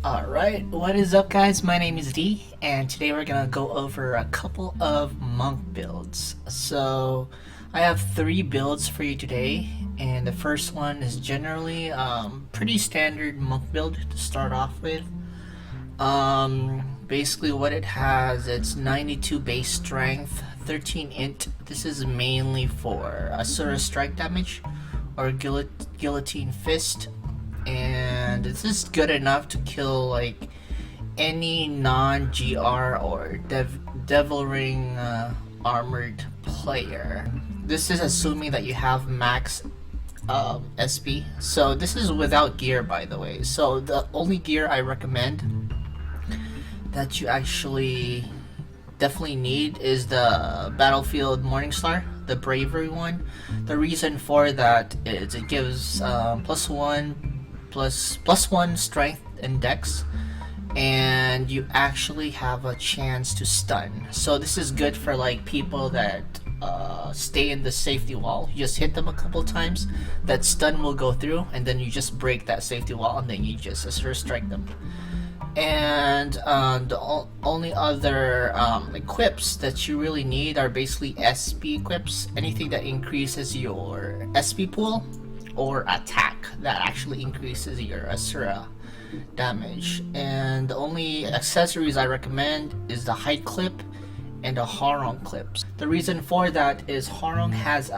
Alright, what is up guys? My name is D, and today we're gonna go over a couple of monk builds. So, I have 3 builds for you today, and the first one is generally pretty standard monk build to start off with. Basically what it has, it's 92 base strength, 13 int. This is mainly for Asura Strike damage, or Guillotine Fist. And this is good enough to kill like any non-GR or Devil Ring armored player. This is assuming that you have max SP. So this is without gear, by the way. So the only gear I recommend that you actually definitely need is the Battlefield Morningstar, the bravery one. The reason for that is it gives plus one strength and dex, and you actually have a chance to stun. So this is good for like people that stay in the safety wall. You just hit them a couple times, that stun will go through, and then you just break that safety wall, and then you just Asura Strike them. And the only other equips that you really need are basically SP equips. Anything that increases your SP pool or attack, that actually increases your Asura damage. And the only accessories I recommend is the hide clip and the Harong clips. The reason for that is Harong has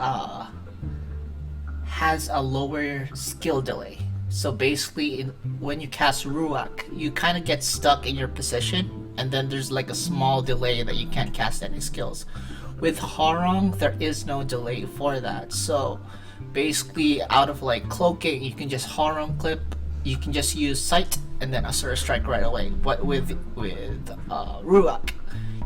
a lower skill delay. So basically, when you cast Ruach, you kind of get stuck in your position, and then there's like a small delay that you can't cast any skills. With Harong, there is no delay for that. So basically, out of like cloaking, you can just Harong clip, you can just use sight, and then Asura Strike right away. But with Ruach,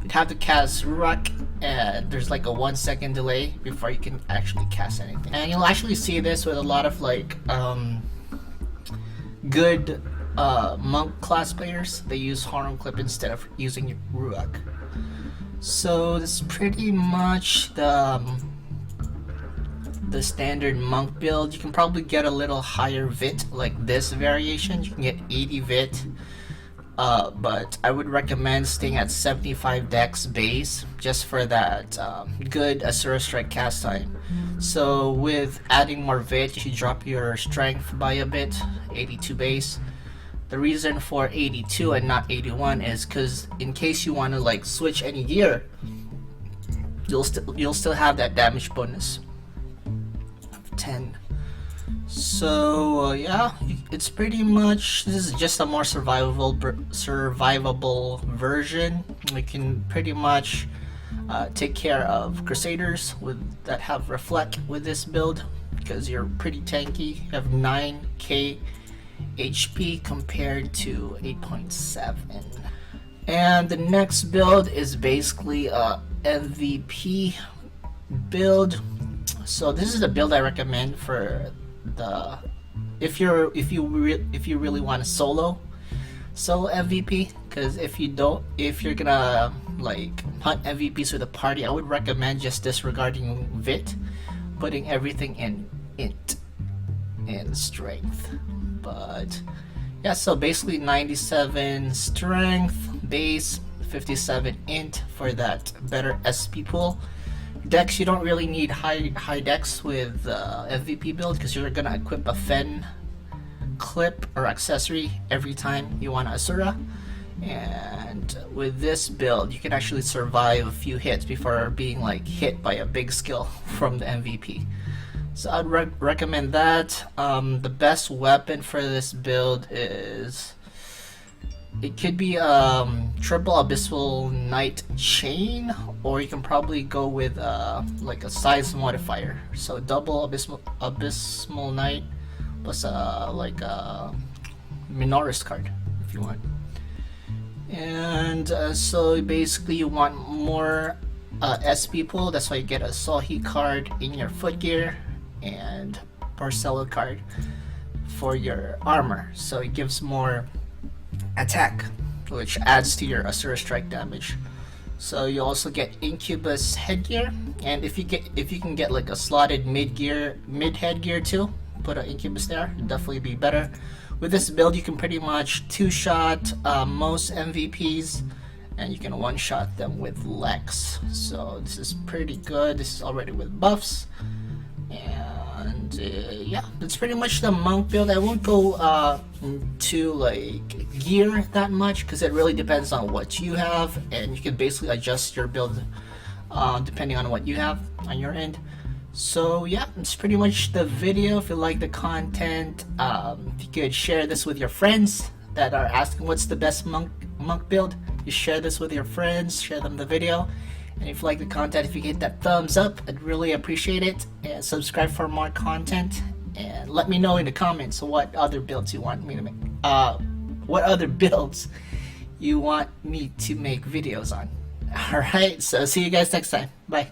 you'd have to cast Ruach, and there's like a 1 second delay before you can actually cast anything. And you'll actually see this with a lot of like good monk class players. They use Harong clip instead of using Ruach. So this is pretty much the standard monk build. You can probably get a little higher vit, like this variation. You can get 80 vit, but I would recommend staying at 75 dex base just for that good Asura Strike cast time. So with adding more vit, you should drop your strength by a bit, 82 base. The reason for 82 and not 81 is because in case you want to like switch any gear, you'll still have that damage bonus of 10. So yeah, it's pretty much, this is just a more survivable version. We can pretty much take care of Crusaders that have Reflect with this build, because you're pretty tanky. You have 9k HP compared to 8.7. And the next build is basically a MVP build. So this is the build I recommend for the if you really want to solo MVP, because if you're gonna like hunt MVPs with a party, I would recommend just disregarding vit, putting everything in int and strength. But yeah, so basically 97 strength base, 57 int for that better SP pool. Dex, you don't really need high dex with MVP build, because you're gonna equip a Fen clip or accessory every time you want to Asura. And with this build, you can actually survive a few hits before being like hit by a big skill from the MVP. So I'd recommend that. The best weapon for this build is, it could be triple Abyssal Knight chain, or you can probably go with like a size modifier. So double Abyssal Knight plus like a Minoris card if you want. And so basically you want more SP pool, that's why you get a Sohi card in your foot gear and Barcelo card for your armor. So it gives more attack, which adds to your Asura Strike damage. So you also get Incubus headgear, and if you can get like a slotted mid headgear too, put an Incubus there, it'd definitely be better. with this build, you can pretty much two-shot most MVPs, and you can one-shot them with Lex. So this is pretty good. This is already with buffs, and yeah, that's pretty much the monk build. I won't go to like gear that much because it really depends on what you have, and you can basically adjust your build depending on what you have on your end. So yeah, it's pretty much the video. If you like the content, if you could share this with your friends that are asking what's the best monk build, you share this with your friends, share them the video. And if you like the content, if you hit that thumbs up, I'd really appreciate it. And subscribe for more content, and let me know in the comments what other builds you want me to make, what other builds you want me to make videos on. Alright, so see you guys next time. Bye.